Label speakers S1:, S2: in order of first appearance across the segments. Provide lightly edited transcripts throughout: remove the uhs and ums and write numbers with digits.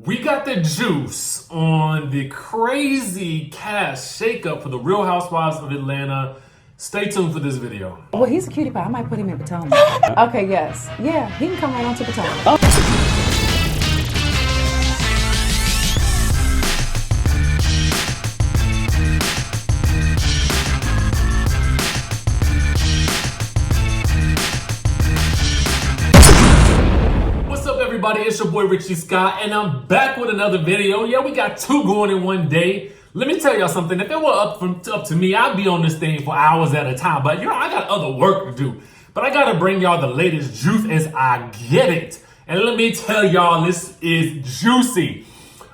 S1: We got the juice on the crazy cast shakeup for the Real Housewives of Atlanta. Stay tuned for this video.
S2: Well, he's a cutie pie. I might put him in Potomac. Okay, yes. Yeah, he can come right on to Potomac.
S1: Everybody, it's your boy Richie Scott, and I'm back with another video. Yeah, we got two going in one day. Let me tell y'all something. If it were up to me, I'd be on this thing for hours at a time. But you know, I got other work to do. But I gotta bring y'all the latest juice as I get it. And let me tell y'all, this is juicy.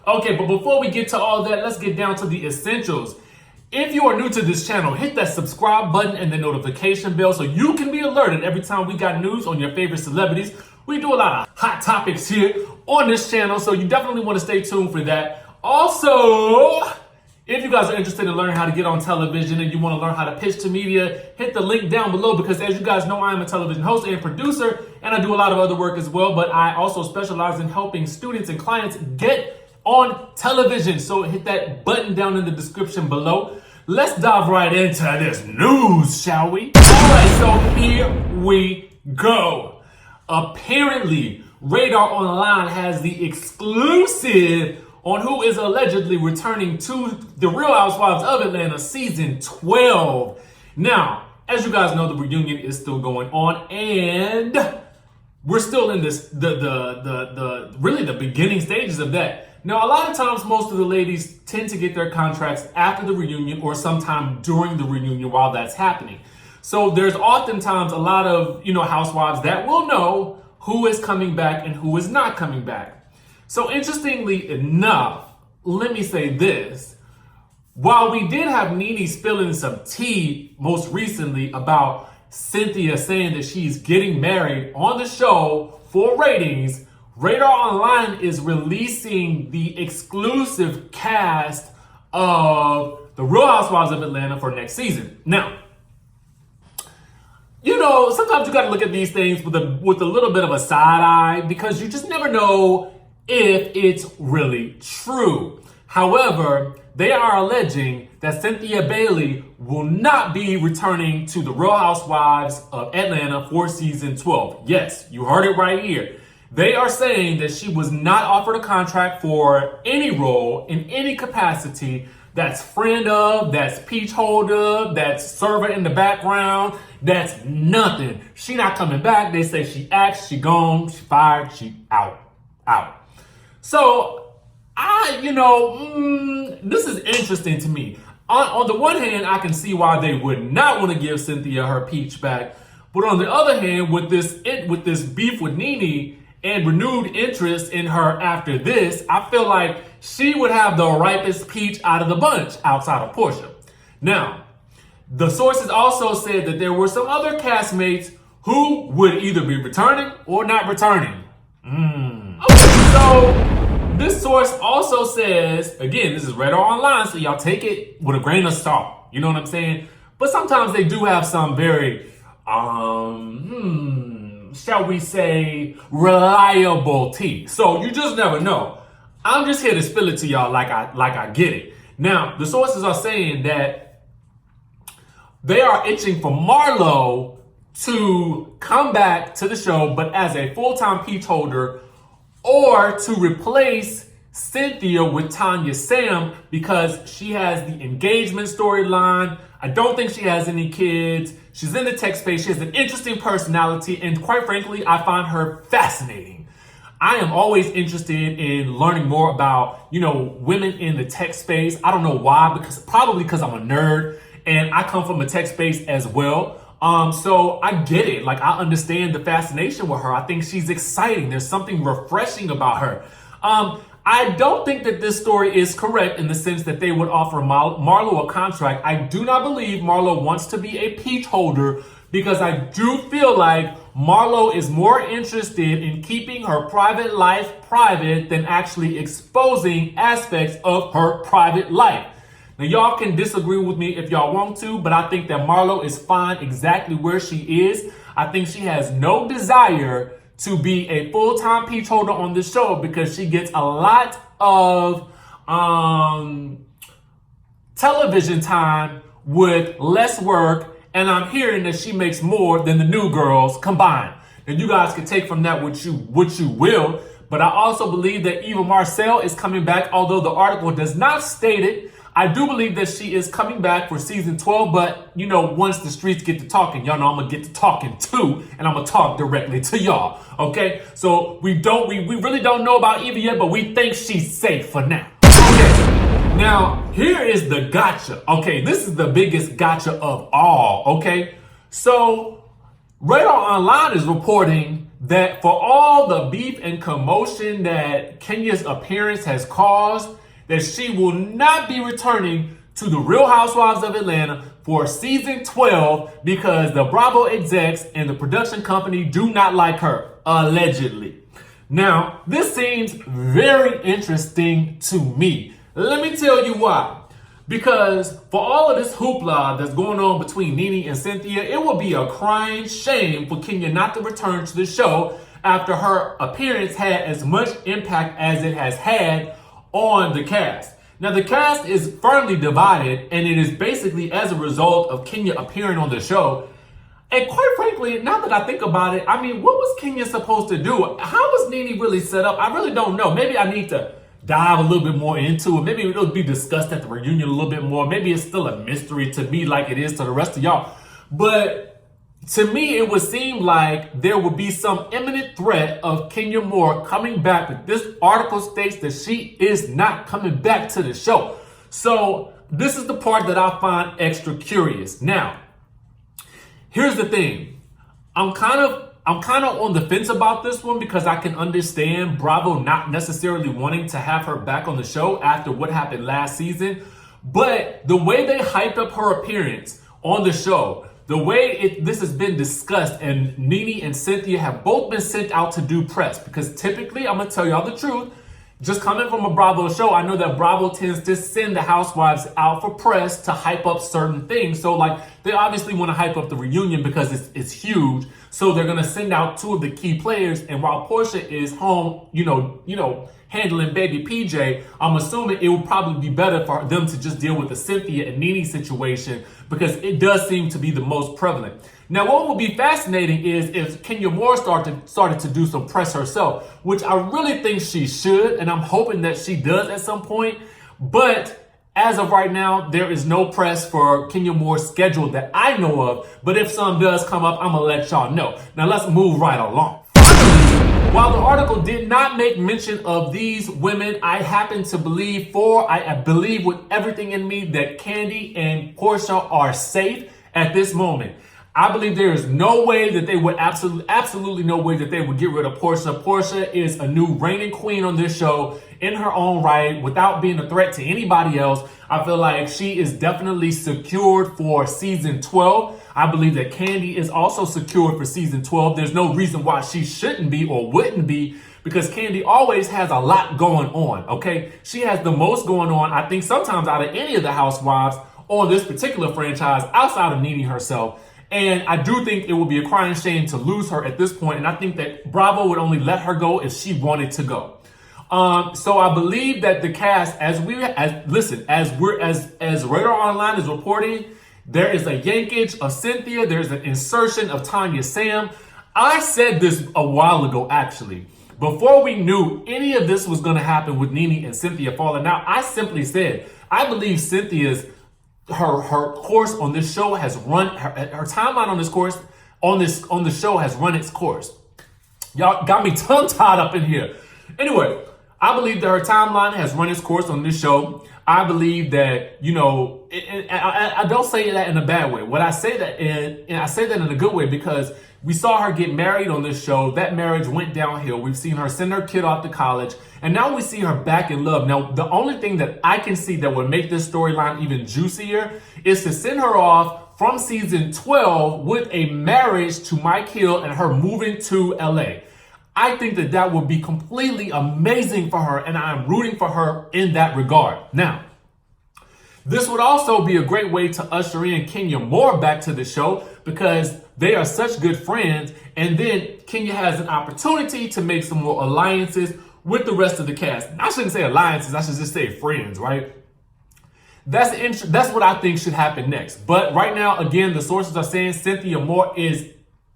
S1: Okay, but before we get to all that, let's get down to the essentials. If you are new to this channel, hit that subscribe button and the notification bell so you can be alerted every time we got news on your favorite celebrities. We do a lot of hot topics here on this channel, so you definitely want to stay tuned for that. Also, if you guys are interested in learning how to get on television and you want to learn how to pitch to media, hit the link down below because as you guys know, I am a television host and producer, and I do a lot of other work as well, but I also specialize in helping students and clients get on television. So hit that button down in the description below. Let's dive right into this news, shall we? All right, so here we go. Apparently, Radar Online has the exclusive on who is allegedly returning to the Real Housewives of Atlanta season 12. Now, as you guys know, the reunion is still going on, and we're still in this really the beginning stages of that. Now, a lot of times, most of the ladies tend to get their contracts after the reunion or sometime during the reunion while that's happening. So there's oftentimes a lot of, housewives that will know who is coming back and who is not coming back. So interestingly enough, let me say this. While we did have NeNe spilling some tea most recently about Cynthia saying that she's getting married on the show for ratings, Radar Online is releasing the exclusive cast of the Real Housewives of Atlanta for next season. Now, sometimes you got to look at these things with a little bit of a side eye because you just never know if it's really true. However, they are alleging that Cynthia Bailey will not be returning to the Real Housewives of Atlanta for season 12. Yes, you heard it right here. They are saying that she was not offered a contract for any role in any capacity. That's friend of, that's peach holder, that's server in the background, that's nothing. She not coming back. They say she axed, she gone, she fired, she out. So, this is interesting to me. On the one hand, I can see why they would not want to give Cynthia her peach back. But on the other hand, with this beef with NeNe and renewed interest in her after this, I feel like she would have the ripest peach out of the bunch outside of Porsha. Now, the sources also said that there were some other castmates who would either be returning or not returning. Okay, so this source also says, again, this is Radar Online, so y'all take it with a grain of salt. You know what I'm saying? But sometimes they do have some very, shall we say, reliable tea. So you just never know. I'm just here to spill it to y'all like I get it. Now, the sources are saying that they are itching for Marlo to come back to the show, but as a full-time peach holder, or to replace Cynthia with Tanya Sam because she has the engagement storyline. I don't think she has any kids. She's in the tech space. She has an interesting personality, and quite frankly, I find her fascinating. I am always interested in learning more about, women in the tech space. I don't know why, probably because I'm a nerd and I come from a tech space as well. So I get it. Like, I understand the fascination with her. I think she's exciting. There's something refreshing about her. I don't think that this story is correct in the sense that they would offer Marlo a contract. I do not believe Marlo wants to be a peach holder because I do feel like Marlo is more interested in keeping her private life private than actually exposing aspects of her private life. Now, y'all can disagree with me if y'all want to, but I think that Marlo is fine exactly where she is. I think she has no desire to be a full-time peach holder on the show because she gets a lot of television time with less work, and I'm hearing that she makes more than the new girls combined. And you guys can take from that what you will, but I also believe that Eva Marcel is coming back, although the article does not state it. I do believe that she is coming back for season 12, but you know, once the streets get to talking, y'all know I'm gonna get to talking too, and I'm gonna talk directly to y'all, okay? So we really don't know about Eva yet, but we think she's safe for now. Okay, now here is the gotcha. Okay, this is the biggest gotcha of all, okay? So Radar Online is reporting that for all the beef and commotion that Kenya's appearance has caused, that she will not be returning to the Real Housewives of Atlanta for season 12 because the Bravo execs and the production company do not like her, allegedly. Now, this seems very interesting to me. Let me tell you why. Because for all of this hoopla that's going on between NeNe and Cynthia, it would be a crying shame for Kenya not to return to the show after her appearance had as much impact as it has had on the cast. Now, the cast is firmly divided, and it is basically as a result of Kenya appearing on the show. And quite frankly, now that I think about it, I mean, what was Kenya supposed to do? How was NeNe really set up? I really don't know. Maybe I need to dive a little bit more into it. Maybe it'll be discussed at the reunion a little bit more. Maybe it's still a mystery to me like it is to the rest of y'all. But to me, it would seem like there would be some imminent threat of Kenya Moore coming back, but this article states that she is not coming back to the show. So this is the part that I find extra curious. Now, here's the thing. I'm kind of on the fence about this one because I can understand Bravo not necessarily wanting to have her back on the show after what happened last season. But the way they hyped up her appearance on the show, the way this has been discussed, and NeNe and Cynthia have both been sent out to do press, because typically, I'm going to tell y'all the truth, just coming from a Bravo show, I know that Bravo tends to send the housewives out for press to hype up certain things. So like, they obviously want to hype up the reunion because it's huge. So they're going to send out two of the key players. And while Porsha is home, you know, handling baby PJ, I'm assuming it would probably be better for them to just deal with the Cynthia and NeNe situation, because it does seem to be the most prevalent. Now, what will be fascinating is if Kenya Moore started to do some press herself, which I really think she should, and I'm hoping that she does at some point. But as of right now, there is no press for Kenya Moore scheduled that I know of. But if some does come up, I'm going to let y'all know. Now, let's move right along. While the article did not make mention of these women, I happen to believe I believe with everything in me that Kandi and Porsha are safe at this moment. I believe there is no way that they would absolutely no way that they would get rid of Porsha. Porsha is a new reigning queen on this show in her own right, without being a threat to anybody else. I feel like she is definitely secured for season 12. I believe that Kandi is also secured for season 12. There's no reason why she shouldn't be or wouldn't be, because Kandi always has a lot going on, okay? She has the most going on, I think, sometimes out of any of the housewives on this particular franchise outside of NeNe herself. And I do think it would be a crying shame to lose her at this point. And I think that Bravo would only let her go if she wanted to go. So I believe that the cast, as Radar Online is reporting, there is a yankage of Cynthia. There's an insertion of Tanya Sam. I said this a while ago, actually. Before we knew any of this was going to happen with NeNe and Cynthia falling out, I simply said, I believe Cynthia's her course on this show has run, her timeline on this course on the show has run its course. Y'all got me tongue tied up in here. Anyway, I believe that her timeline has run its course on this show. I believe that, you know, I don't say that in a bad way. What I say that in, I say that in a good way, because we saw her get married on this show. That marriage went downhill. We've seen her send her kid off to college, and now we see her back in love. Now, the only thing that I can see that would make this storyline even juicier is to send her off from season 12 with a marriage to Mike Hill and her moving to LA. I think that that would be completely amazing for her, and I'm rooting for her in that regard. Now, this would also be a great way to usher in Kenya Moore back to the show, because they are such good friends. And then Kenya has an opportunity to make some more alliances with the rest of the cast. I shouldn't say alliances, I should just say friends, right? That's what I think should happen next. But right now, again, the sources are saying Cynthia Moore is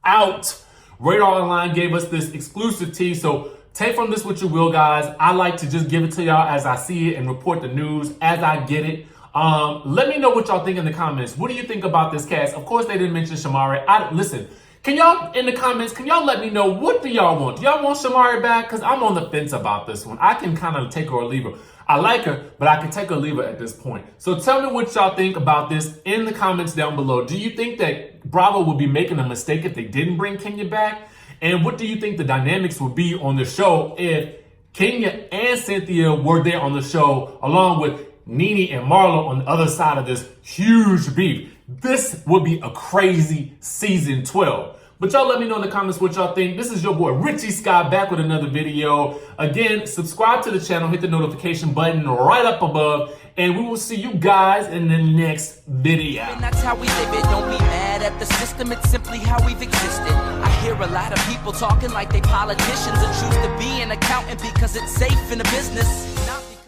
S1: out. Radar Online gave us this exclusive tea, so take from this what you will, guys. I like to just give it to y'all as I see it and report the news as I get it. Let me know what y'all think in the comments. What do you think about this cast? Of course, they didn't mention Shamari. Listen, can y'all, in the comments, can y'all let me know, what do y'all want? Do y'all want Shamari back? Because I'm on the fence about this one. I can kind of take her or leave her. I like her, but I can take her or leave her at this point. So tell me what y'all think about this in the comments down below. Do you think that Bravo would be making a mistake if they didn't bring Kenya back? And what do you think the dynamics would be on the show if Kenya and Cynthia were there on the show, along with NeNe and Marlo on the other side of this huge beef? This would be a crazy season 12. But y'all let me know in the comments what y'all think. This is your boy Richie Scott back with another video. Again, subscribe to the channel, hit the notification button right up above, and we will see you guys in the next video.
S3: And that's how we live it. Don't be mad at the system, it's simply how we've existed. I hear a lot of people talking like they politicians and choose to be an accountant because it's safe in the business.